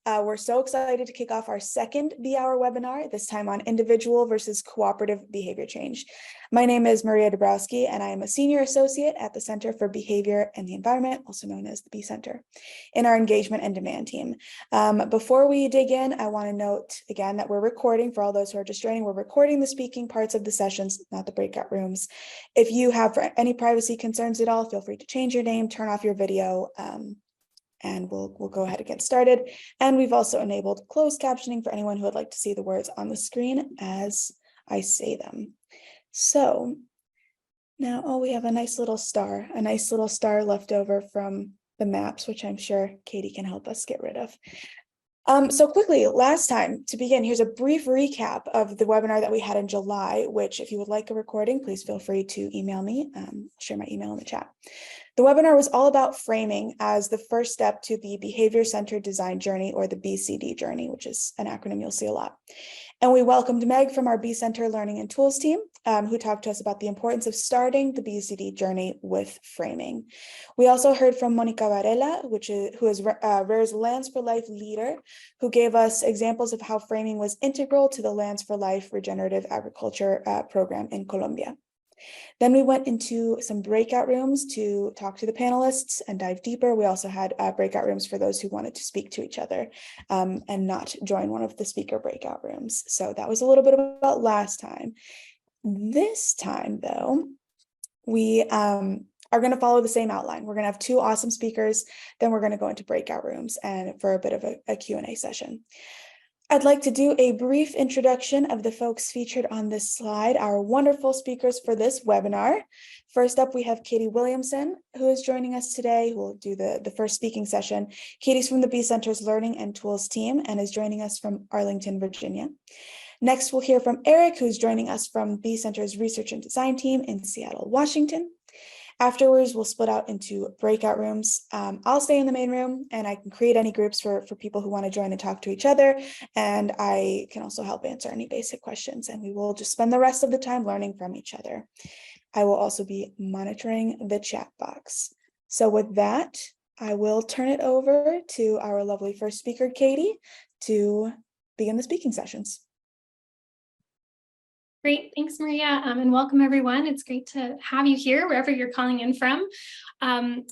We're so excited to kick off our second BE.Hour webinar, this time on individual versus cooperative behavior change. My name is Maria Dabrowski, and I am a senior associate at the Center for Behavior and the Environment, also known as the B Center, in our engagement and demand team. Before we dig in, I want to note again that we're recording, for all those who are just joining, we're recording the speaking parts of the sessions, not the breakout rooms. If you have any privacy concerns at all, feel free to change your name, turn off your video, and we'll go ahead and get started. And we've also enabled closed captioning for anyone who would like to see the words on the screen as I say them. So now, we have a nice little star left over from the maps, which I'm sure Katie can help us get rid of. So quickly, last time, to begin, here's a brief recap of the webinar that we had in July, which if you would like a recording, please feel free to email me. I'll share my email in the chat. The webinar was all about framing as the first step to the behavior-centered design journey, or the BCD journey, which is an acronym you'll see a lot. And we welcomed Meg from our B Center Learning and Tools team, who talked to us about the importance of starting the BCD journey with framing. We also heard from Monica Varela, who is RARE's Lands for Life leader, who gave us examples of how framing was integral to the Lands for Life regenerative agriculture program in Colombia. Then we went into some breakout rooms to talk to the panelists and dive deeper. We also had breakout rooms for those who wanted to speak to each other and not join one of the speaker breakout rooms. So that was a little bit about last time. This time, though, we are going to follow the same outline. We're going to have two awesome speakers, then we're going to go into breakout rooms and for a bit of a Q&A session. I'd like to do a brief introduction of the folks featured on this slide, our wonderful speakers for this webinar. First up, we have Katie Williamson, who is joining us today, who will do the first speaking session. Katie's from the B Center's Learning and Tools team and is joining us from Arlington, Virginia. Next, we'll hear from Eric, who's joining us from B Center's Research and Design team in Seattle, Washington. Afterwards, we'll split out into breakout rooms. I'll stay in the main room and I can create any groups for people who want to join and talk to each other. And I can also help answer any basic questions, and we will just spend the rest of the time learning from each other. I will also be monitoring the chat box. So with that, I will turn it over to our lovely first speaker, Katie, to begin the speaking sessions. Great, thanks, Maria, and welcome everyone. It's great to have you here wherever you're calling in from.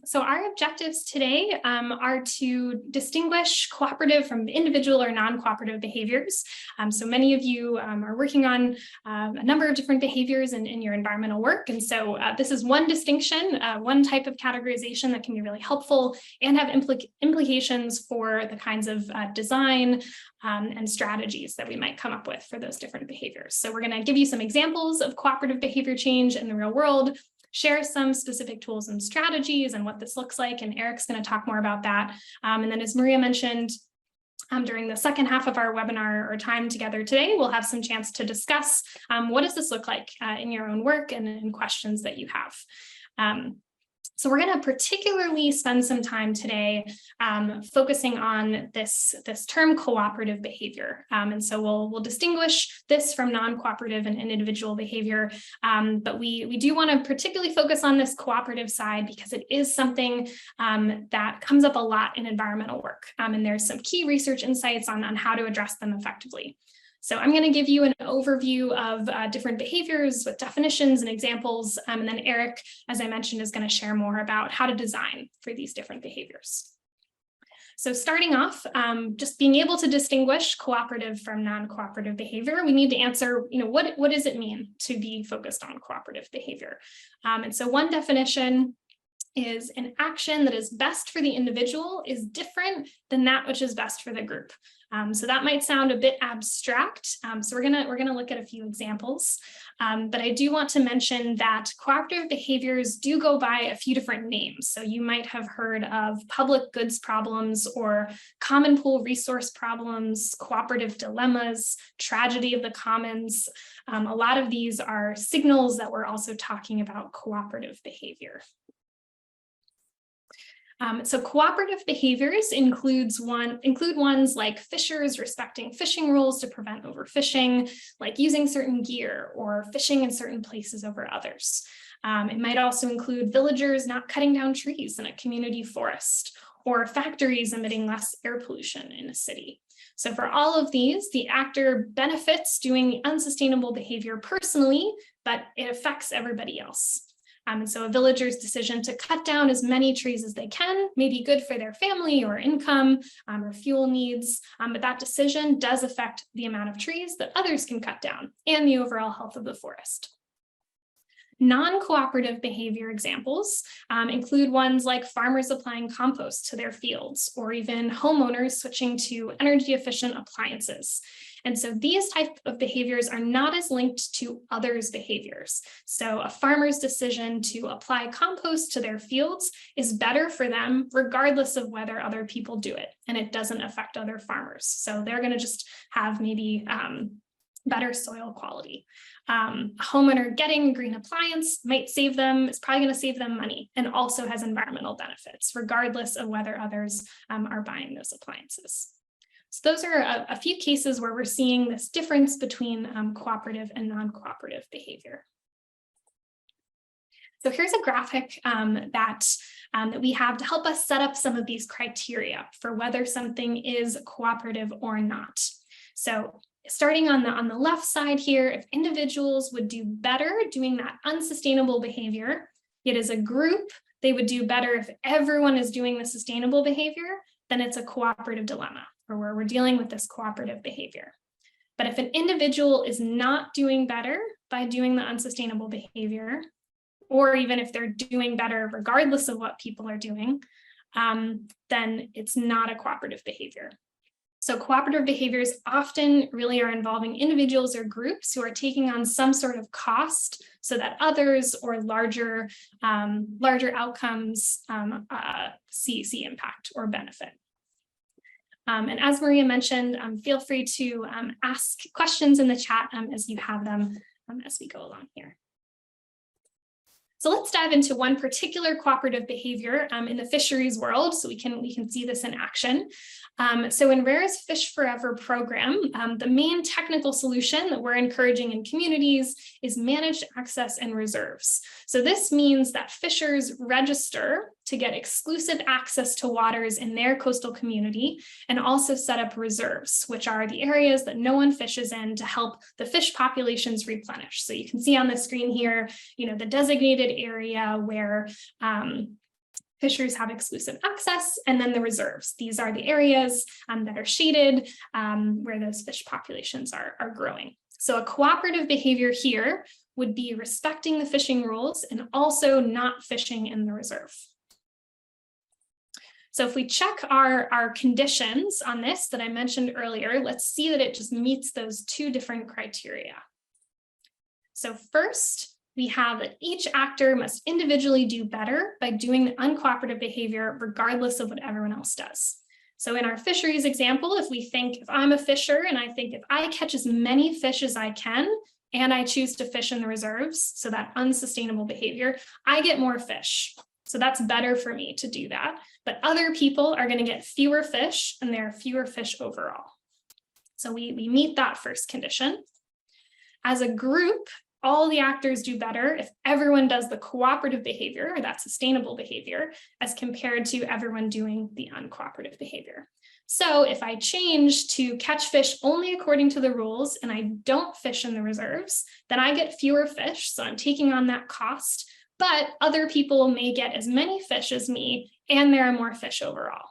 So our objectives today are to distinguish cooperative from individual or non-cooperative behaviors. So many of you are working on a number of different behaviors in your environmental work. And so this is one distinction, one type of categorization that can be really helpful and have implications for the kinds of design and strategies that we might come up with for those different behaviors. So we're going to give you some examples of cooperative behavior change in the real world, share some specific tools and strategies and what this looks like, and Eric's going to talk more about that. And then as Maria mentioned, during the second half of our webinar or time together today, we'll have some chance to discuss what does this look like in your own work and in questions that you have. So we're going to particularly spend some time today focusing on this term cooperative behavior. And so we'll distinguish this from non-cooperative and individual behavior. But we do want to particularly focus on this cooperative side because it is something that comes up a lot in environmental work. And there's some key research insights on how to address them effectively. So I'm going to give you an overview of different behaviors with definitions and examples, and then Eric, as I mentioned, is going to share more about how to design for these different behaviors. So starting off, just being able to distinguish cooperative from non-cooperative behavior, we need to answer, what does it mean to be focused on cooperative behavior? And so one definition is an action that is best for the individual is different than that which is best for the group. So that might sound a bit abstract. So we're gonna look at a few examples. But I do want to mention that cooperative behaviors do go by a few different names. So you might have heard of public goods problems or common pool resource problems, cooperative dilemmas, tragedy of the commons. A lot of these are signals that we're also talking about cooperative behavior. So cooperative behaviors include ones like fishers respecting fishing rules to prevent overfishing, like using certain gear or fishing in certain places over others. It might also include villagers not cutting down trees in a community forest, or factories emitting less air pollution in a city. So for all of these, the actor benefits doing the unsustainable behavior personally, but it affects everybody else. And so a villager's decision to cut down as many trees as they can may be good for their family or income or fuel needs, but that decision does affect the amount of trees that others can cut down and the overall health of the forest. Non-cooperative behavior examples include ones like farmers applying compost to their fields, or even homeowners switching to energy efficient appliances. And so these type of behaviors are not as linked to others' behaviors. So a farmer's decision to apply compost to their fields is better for them regardless of whether other people do it, and it doesn't affect other farmers. So they're going to just have maybe better soil quality. A homeowner getting a green appliance might save them, it's probably going to save them money, and also has environmental benefits, regardless of whether others are buying those appliances. So those are a few cases where we're seeing this difference between cooperative and non-cooperative behavior. So here's a graphic that we have to help us set up some of these criteria for whether something is cooperative or not. So starting on the left side here, if individuals would do better doing that unsustainable behavior, yet as a group, they would do better if everyone is doing the sustainable behavior, then it's a cooperative dilemma, or where we're dealing with this cooperative behavior. But if an individual is not doing better by doing the unsustainable behavior, or even if they're doing better regardless of what people are doing, then it's not a cooperative behavior. So cooperative behaviors often really are involving individuals or groups who are taking on some sort of cost so that others or larger outcomes see impact or benefit. And as Maria mentioned, feel free to ask questions in the chat as you have them as we go along here. So let's dive into one particular cooperative behavior in the fisheries world, so we can see this in action. So in RARE's Fish Forever program, the main technical solution that we're encouraging in communities is managed access and reserves. So this means that fishers register to get exclusive access to waters in their coastal community, and also set up reserves, which are the areas that no one fishes in to help the fish populations replenish. So you can see on the screen here, the designated area where fishers have exclusive access, and then the reserves. These are the areas that are shaded where those fish populations are growing. So a cooperative behavior here would be respecting the fishing rules and also not fishing in the reserve. So if we check our conditions on this that I mentioned earlier, let's see that it just meets those two different criteria. So first, we have that each actor must individually do better by doing the uncooperative behavior regardless of what everyone else does. So in our fisheries example, if I'm a fisher and I think if I catch as many fish as I can and I choose to fish in the reserves, so that unsustainable behavior, I get more fish. So that's better for me to do that. But other people are going to get fewer fish, and there are fewer fish overall. So we meet that first condition. As a group, all the actors do better if everyone does the cooperative behavior, or that sustainable behavior, as compared to everyone doing the uncooperative behavior. So if I change to catch fish only according to the rules and I don't fish in the reserves, then I get fewer fish. So I'm taking on that cost, but other people may get as many fish as me, and there are more fish overall.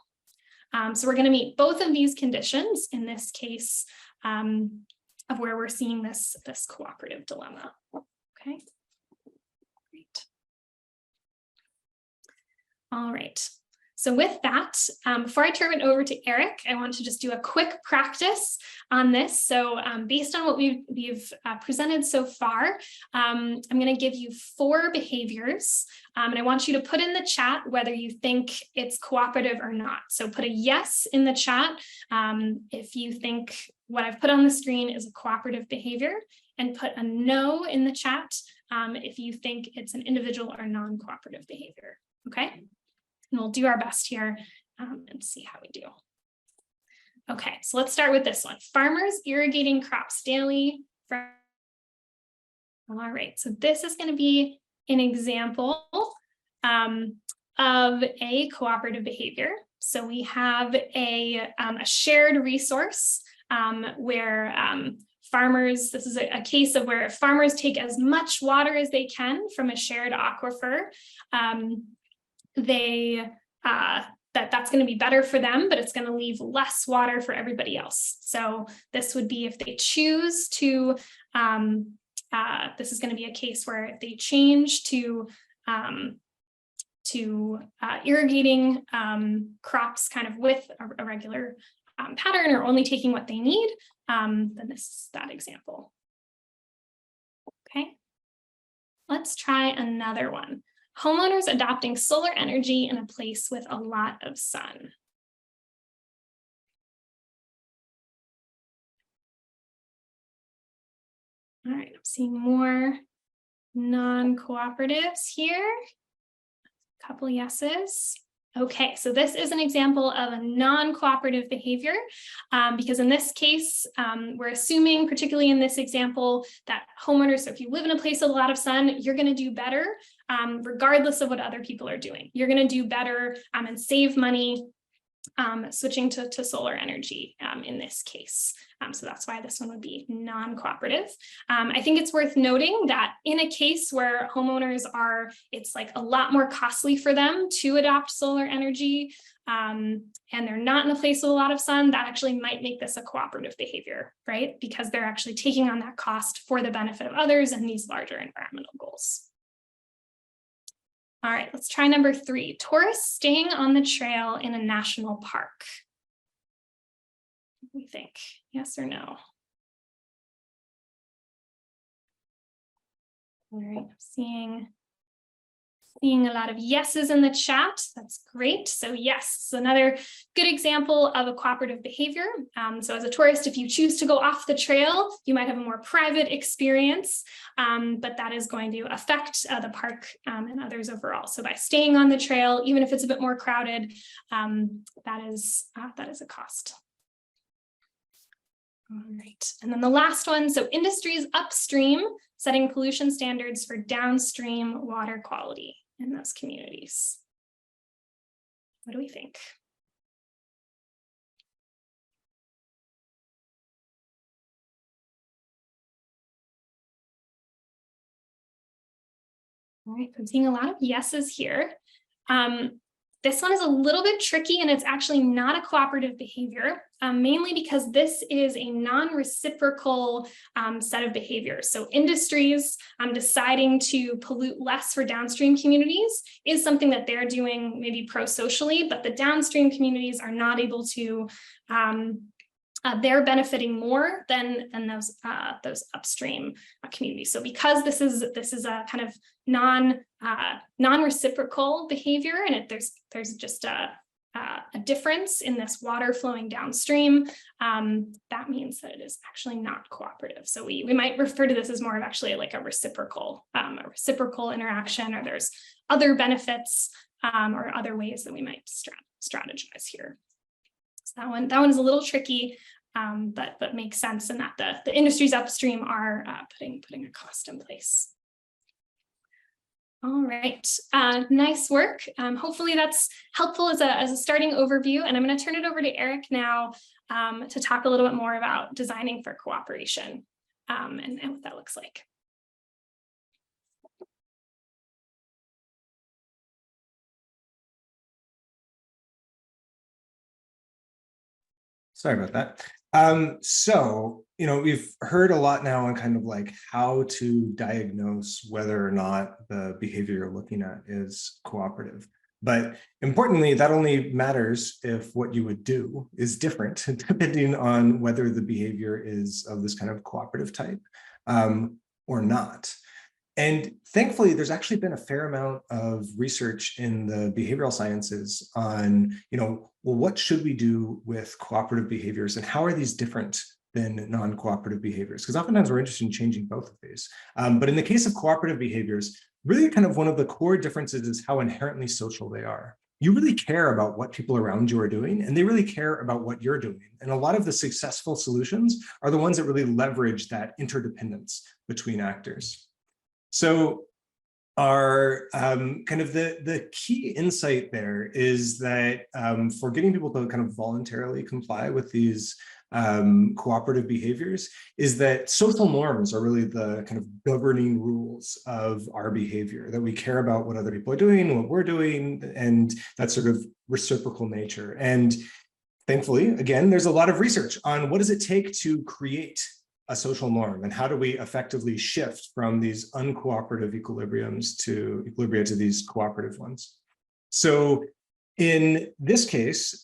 So we're going to meet both of these conditions in this case of where we're seeing this cooperative dilemma. Okay, great. All right. So with that, before I turn it over to Eric, I want to just do a quick practice on this. So based on what we've presented so far, I'm going to give you 4 behaviors, and I want you to put in the chat whether you think it's cooperative or not. So put a yes in the chat if you think what I've put on the screen is a cooperative behavior, and put a no in the chat if you think it's an individual or non-cooperative behavior. Okay. And we'll do our best here and see how we do. Okay, so let's start with this one. Farmers irrigating crops daily. All right, so this is going to be an example of a cooperative behavior. So we have a shared resource where farmers, this is a case of where farmers take as much water as they can from a shared aquifer. That's going to be better for them, but it's going to leave less water for everybody else. So this would be if they choose to, this is going to be a case where if they change to irrigating crops kind of with a regular pattern or only taking what they need, then this is that example. Okay, let's try another one. Homeowners adopting solar energy in a place with a lot of sun. All right, I'm seeing more non-cooperatives here. A couple yeses. Okay, so this is an example of a non-cooperative behavior because in this case, we're assuming, particularly in this example, that homeowners, so if you live in a place with a lot of sun, you're going to do better regardless of what other people are doing. You're going to do better and save money switching to solar energy in this case. So that's why this one would be non-cooperative. I think it's worth noting that in a case where homeowners it's like a lot more costly for them to adopt solar energy and they're not in a place with a lot of sun, that actually might make this a cooperative behavior, right? Because they're actually taking on that cost for the benefit of others and these larger environmental goals. All right, let's try number 3, tourists staying on the trail in a national park. What do we think? Yes or no? All right, I'm seeing a lot of yeses in the chat. That's great. So yes, it's another good example of a cooperative behavior. So as a tourist, if you choose to go off the trail, you might have a more private experience, but that is going to affect the park and others overall. So by staying on the trail, even if it's a bit more crowded, that is a cost. All right, and then the last one, so industries upstream setting pollution standards for downstream water quality in those communities. What do we think? All right, I'm seeing a lot of yeses here. This one is a little bit tricky and it's actually not a cooperative behavior, mainly because this is a non-reciprocal set of behaviors. So industries deciding to pollute less for downstream communities is something that they're doing maybe pro-socially, but the downstream communities are not able to, they're benefiting more than those upstream communities. So because this is a kind of non-reciprocal behavior, and there's just a difference in this water flowing downstream, that means that it is actually not cooperative. So we might refer to this as more of actually like a reciprocal interaction, or there's other benefits or other ways that we might strategize here. So that one is a little tricky, but makes sense in that the industries upstream are putting a cost in place. All right, nice work. Hopefully that's helpful as a starting overview, and I'm going to turn it over to Eric now to talk a little bit more about designing for cooperation and what that looks like. Sorry about that. So, we've heard a lot now on kind of like how to diagnose whether or not the behavior you're looking at is cooperative. But importantly, that only matters if what you would do is different, depending on whether the behavior is of this kind of cooperative type or not. And thankfully, there's actually been a fair amount of research in the behavioral sciences on, well, what should we do with cooperative behaviors and how are these different than non-cooperative behaviors? Because oftentimes we're interested in changing both of these. But in the case of cooperative behaviors, really kind of one of the core differences is how inherently social they are. You really care about what people around you are doing, and they really care about what you're doing. And a lot of the successful solutions are the ones that really leverage that interdependence between actors. So are kind of the key insight there is that for getting people to kind of voluntarily comply with these cooperative behaviors is that social norms are really the kind of governing rules of our behavior, that we care about what other people are doing, what we're doing, and that sort of reciprocal nature. And thankfully, again, there's a lot of research on what does it take to create a social norm and how do we effectively shift from these uncooperative equilibria to these cooperative ones. So in this case,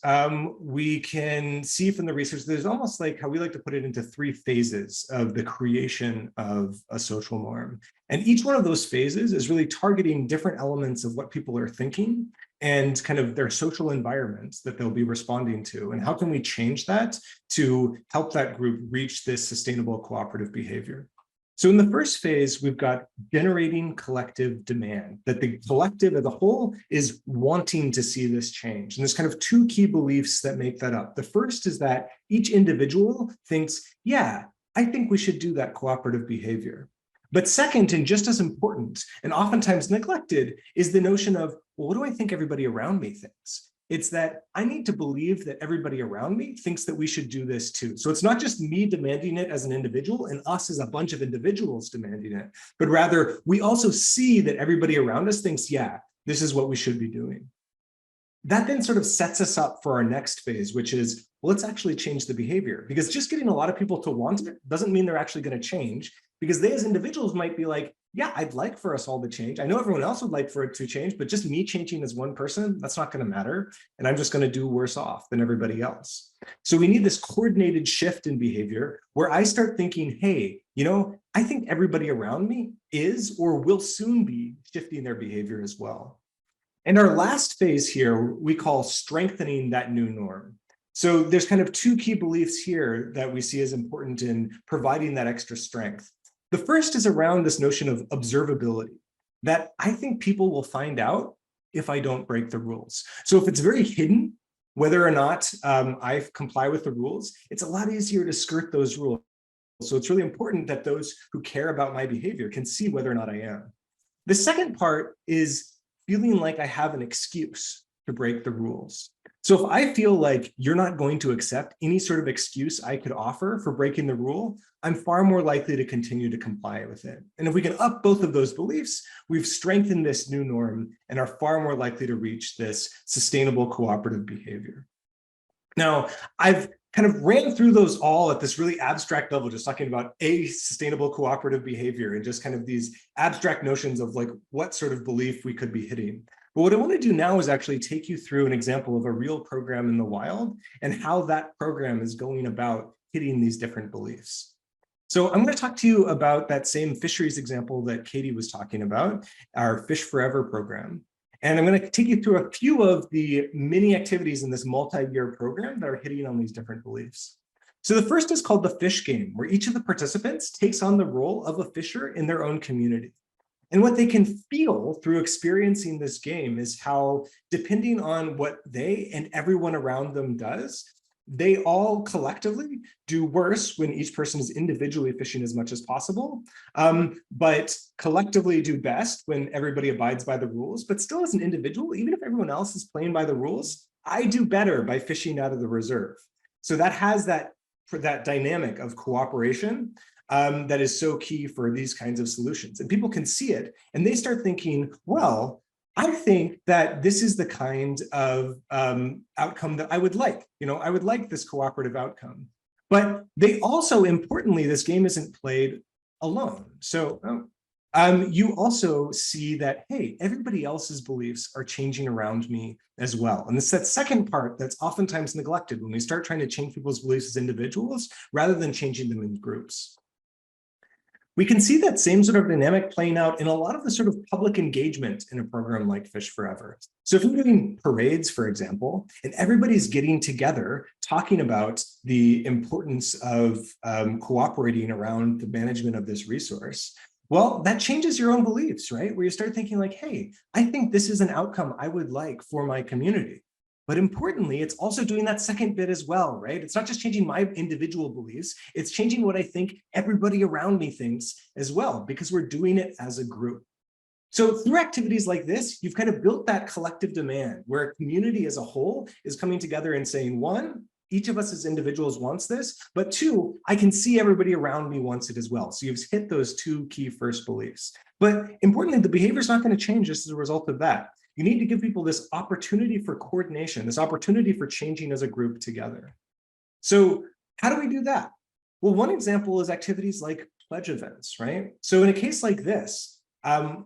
we can see from the research, there's almost like how we like to put it into 3 phases of the creation of a social norm. And each one of those phases is really targeting different elements of what people are thinking and kind of their social environments that they'll be responding to. And how can we change that to help that group reach this sustainable cooperative behavior? So in the first phase, we've got generating collective demand, that the collective as a whole is wanting to see this change. And there's kind of 2 key beliefs that make that up. The first is that each individual thinks, yeah, I think we should do that cooperative behavior. But second, and just as important, and oftentimes neglected, is the notion of, well, what do I think everybody around me thinks? It's that I need to believe that everybody around me thinks that we should do this too. So it's not just me demanding it as an individual and us as a bunch of individuals demanding it, but rather we also see that everybody around us thinks, yeah, this is what we should be doing. That then sort of sets us up for our next phase, which is, well, let's actually change the behavior, because just getting a lot of people to want it doesn't mean they're actually going to change, because they as individuals might be like, yeah, I'd like for us all to change. I know everyone else would like for it to change, but just me changing as one person, that's not going to matter. And I'm just going to do worse off than everybody else. So we need this coordinated shift in behavior where I start thinking, hey, you know, I think everybody around me is or will soon be shifting their behavior as well. And our last phase here, we call strengthening that new norm. So there's kind of 2 key beliefs here that we see as important in providing that extra strength. The first is around this notion of observability, that I think people will find out if I don't break the rules. So if it's very hidden, whether or not I comply with the rules, it's a lot easier to skirt those rules. So it's really important that those who care about my behavior can see whether or not I am. The second part is feeling like I have an excuse to break the rules. So if I feel like you're not going to accept any sort of excuse I could offer for breaking the rule, I'm far more likely to continue to comply with it. And if we can up both of those beliefs, we've strengthened this new norm and are far more likely to reach this sustainable cooperative behavior. Now, I've kind of ran through those all at this really abstract level, just talking about a sustainable cooperative behavior and just kind of these abstract notions of like what sort of belief we could be hitting. But what I want to do now is actually take you through an example of a real program in the wild and how that program is going about hitting these different beliefs. So I'm going to talk to you about that same fisheries example that Katie was talking about, our Fish Forever program. And I'm going to take you through a few of the many activities in this multi-year program that are hitting on these different beliefs. So the first is called the fish game, where each of the participants takes on the role of a fisher in their own community. And what they can feel through experiencing this game is how, depending on what they and everyone around them does, they all collectively do worse when each person is individually fishing as much as possible, but collectively do best when everybody abides by the rules. But still, as an individual, even if everyone else is playing by the rules, I do better by fishing out of the reserve. So that has that dynamic of cooperation that is so key for these kinds of solutions. And people can see it and they start thinking, well, I think that this is the kind of outcome that I would like. You know, I would like this cooperative outcome. But they also, importantly, this game isn't played alone. So you also see that, hey, everybody else's beliefs are changing around me as well. And it's that second part that's oftentimes neglected when we start trying to change people's beliefs as individuals rather than changing them in groups. We can see that same sort of dynamic playing out in a lot of the sort of public engagement in a program like Fish Forever. So if you're doing parades, for example, and everybody's getting together, talking about the importance of cooperating around the management of this resource, well, that changes your own beliefs, right? Where you start thinking like, hey, I think this is an outcome I would like for my community. But importantly, it's also doing that second bit as well, right? It's not just changing my individual beliefs, it's changing what I think everybody around me thinks as well, because we're doing it as a group. So through activities like this, you've kind of built that collective demand where a community as a whole is coming together and saying, one, each of us as individuals wants this, but two, I can see everybody around me wants it as well. So you've hit those two key first beliefs. But importantly, the behavior is not going to change just as a result of that. You need to give people this opportunity for coordination, this opportunity for changing as a group together. So how do we do that? Well, one example is activities like pledge events, right? So in a case like this,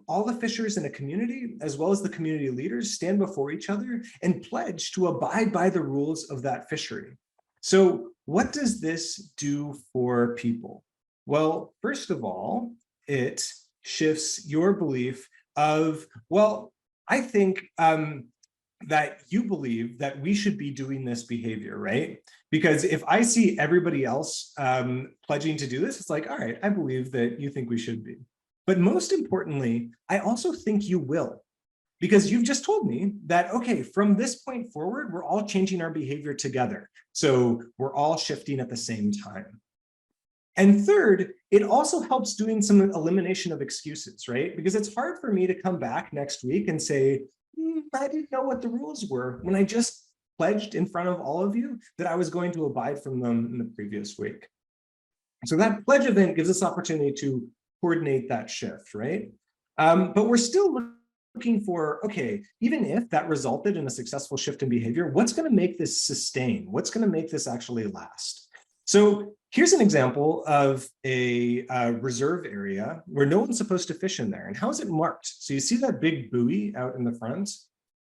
all the fishers in a community, as well as the community leaders, stand before each other and pledge to abide by the rules of that fishery. So what does this do for people? Well, first of all, it shifts your belief of, well, I think that you believe that we should be doing this behavior, right? Because if I see everybody else pledging to do this, it's like, all right, I believe that you think we should be. But most importantly, I also think you will, because you've just told me that, okay, from this point forward, we're all changing our behavior together. So we're all shifting at the same time. And third, it also helps doing some elimination of excuses, right? Because it's hard for me to come back next week and say, I didn't know what the rules were when I just pledged in front of all of you that I was going to abide from them in the previous week. So that pledge event gives us opportunity to coordinate that shift, right? But we're still looking for, okay, even if that resulted in a successful shift in behavior, what's going to make this sustain? What's going to make this actually last? So here's an example of a reserve area where no one's supposed to fish in there. And how is it marked? So you see that big buoy out in the front?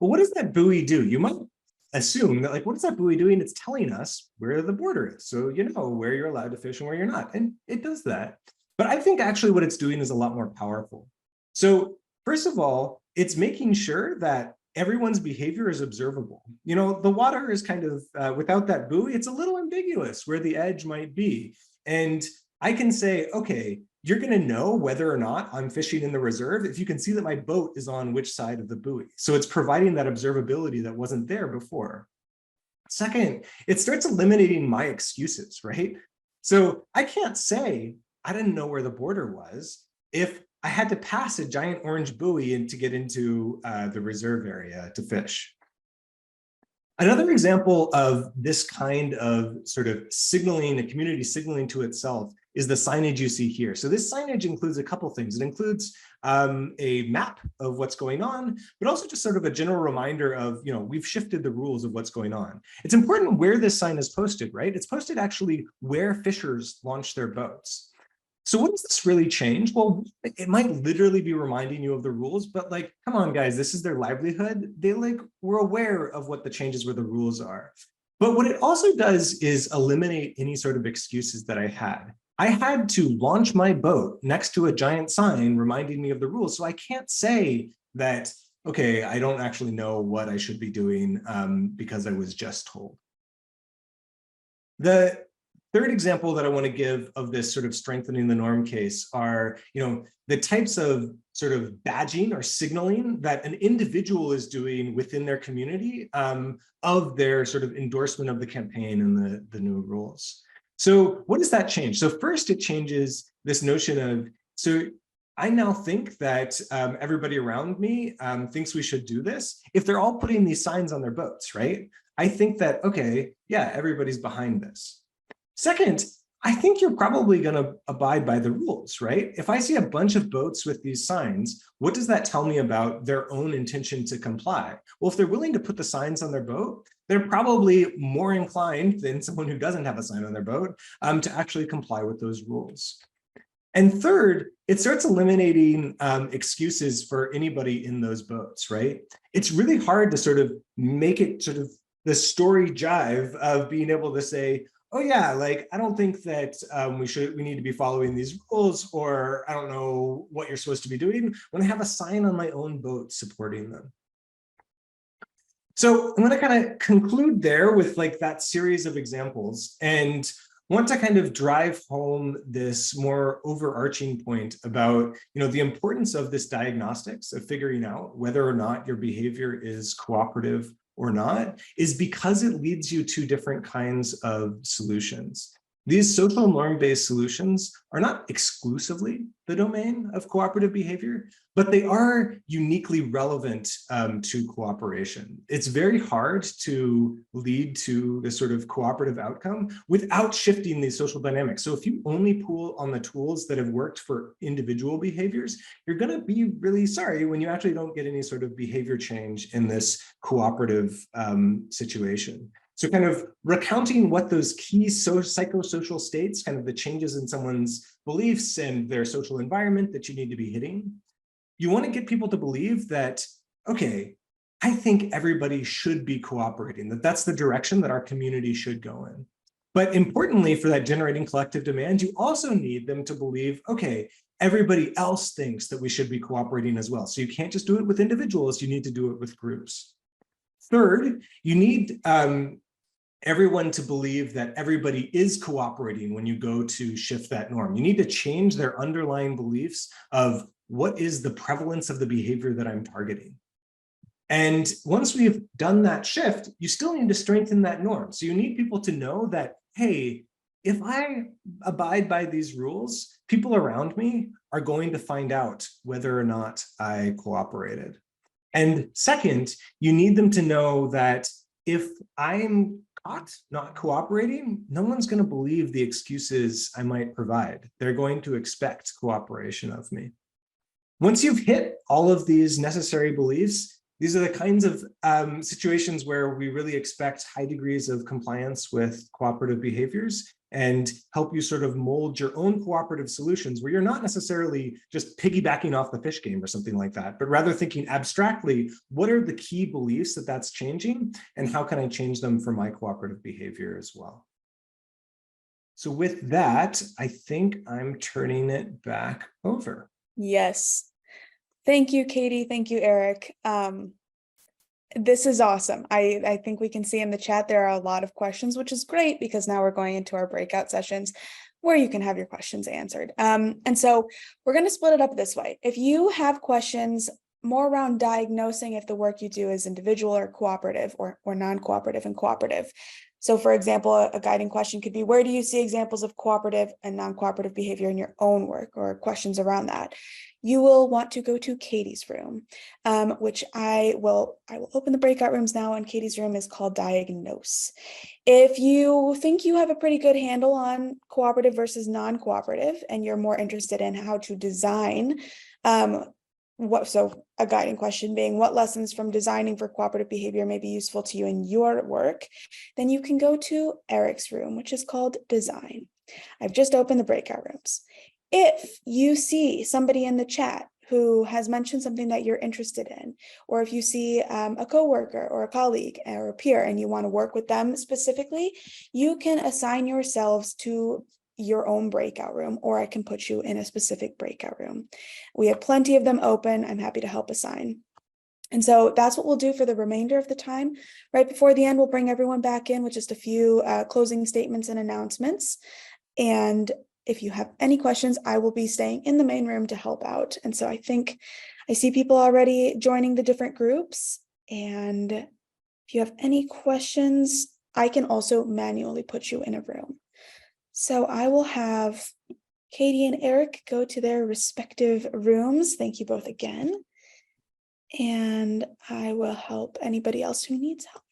Well, what does that buoy do? You might assume that, like, what is that buoy doing? It's telling us where the border is. So you know where you're allowed to fish and where you're not. And it does that. But I think actually what it's doing is a lot more powerful. So first of all, it's making sure that everyone's behavior is observable. You know, the water is kind of, without that buoy, it's a little ambiguous where the edge might be. And I can say, okay, you're going to know whether or not I'm fishing in the reserve if you can see that my boat is on which side of the buoy. So it's providing that observability that wasn't there before. Second, it starts eliminating my excuses, right? So I can't say, I didn't know where the border was if I had to pass a giant orange buoy to get into the reserve area to fish. Another example of this kind of sort of signaling, a community signaling to itself, is the signage you see here. So this signage includes a couple things. It includes a map of what's going on, but also just sort of a general reminder of, you know, we've shifted the rules of what's going on. It's important where this sign is posted, right? It's posted actually where fishers launch their boats. So what does this really change? Well, it might literally be reminding you of the rules, but like, come on, guys, this is their livelihood. They were aware of what the changes where the rules are. But what it also does is eliminate any sort of excuses that I had. I had to launch my boat next to a giant sign reminding me of the rules. So I can't say that, okay, I don't actually know what I should be doing because I was just told. The third example that I want to give of this sort of strengthening the norm case are, you know, the types of sort of badging or signaling that an individual is doing within their community of their sort of endorsement of the campaign and the new rules. So what does that change? So first, it changes this notion of, so I now think that everybody around me thinks we should do this if they're all putting these signs on their boats, right? I think that, okay, yeah, everybody's behind this. Second, I think you're probably going to abide by the rules, right? If I see a bunch of boats with these signs, what does that tell me about their own intention to comply? Well, if they're willing to put the signs on their boat, they're probably more inclined than someone who doesn't have a sign on their boat to actually comply with those rules. And third, it starts eliminating excuses for anybody in those boats, right? It's really hard to sort of make it sort of the story jive of being able to say, oh yeah, like, I don't think that we need to be following these rules, or I don't know what you're supposed to be doing, when I have a sign on my own boat supporting them. So I'm going to kind of conclude there with like that series of examples and want to kind of drive home this more overarching point about, you know, the importance of this diagnostics of figuring out whether or not your behavior is cooperative or not, is because it leads you to different kinds of solutions. These social norm-based solutions are not exclusively the domain of cooperative behavior, but they are uniquely relevant to cooperation. It's very hard to lead to this sort of cooperative outcome without shifting these social dynamics. So if you only pull on the tools that have worked for individual behaviors, you're going to be really sorry when you actually don't get any sort of behavior change in this cooperative situation. So kind of recounting what those key psychosocial states, kind of the changes in someone's beliefs and their social environment that you need to be hitting. You want to get people to believe that, okay, I think everybody should be cooperating, that that's the direction that our community should go in. But importantly, for that generating collective demand, you also need them to believe, okay, everybody else thinks that we should be cooperating as well. So you can't just do it with individuals, you need to do it with groups. Third, you need everyone to believe that everybody is cooperating when you go to shift that norm. You need to change their underlying beliefs of what is the prevalence of the behavior that I'm targeting. And once we've done that shift, you still need to strengthen that norm. So you need people to know that, hey, if I abide by these rules, people around me are going to find out whether or not I cooperated. And second, you need them to know that if I'm caught not cooperating, no one's going to believe the excuses I might provide. They're going to expect cooperation of me. Once you've hit all of these necessary beliefs, these are the kinds of situations where we really expect high degrees of compliance with cooperative behaviors and help you sort of mold your own cooperative solutions where you're not necessarily just piggybacking off the fish game or something like that, but rather thinking abstractly, what are the key beliefs that that's changing and how can I change them for my cooperative behavior as well? So with that, I think I'm turning it back over. Yes. Thank you, Katie. Thank you, Eric. This is awesome. I think we can see in the chat there are a lot of questions, which is great because now we're going into our breakout sessions where you can have your questions answered. And so we're going to split it up this way. If you have questions more around diagnosing if the work you do is individual or cooperative or non-cooperative and cooperative. So for example, a guiding question could be, where do you see examples of cooperative and non-cooperative behavior in your own work, or questions around that? You will want to go to Katie's room, which I will open the breakout rooms now, and Katie's room is called Diagnose. If you think you have a pretty good handle on cooperative versus non-cooperative, and you're more interested in how to design, so a guiding question being, what lessons from designing for cooperative behavior may be useful to you in your work, then you can go to Eric's room, which is called Design. I've just opened the breakout rooms. If you see somebody in the chat who has mentioned something that you're interested in, or if you see a coworker or a colleague or a peer and you want to work with them specifically, you can assign yourselves to your own breakout room, or I can put you in a specific breakout room. We have plenty of them open. I'm happy to help assign. And so that's what we'll do for the remainder of the time. Right before the end, we'll bring everyone back in with just a few closing statements and announcements. And if you have any questions, I will be staying in the main room to help out. And so I think I see people already joining the different groups. And if you have any questions, I can also manually put you in a room. So I will have Katie and Eric go to their respective rooms. Thank you both again. And I will help anybody else who needs help.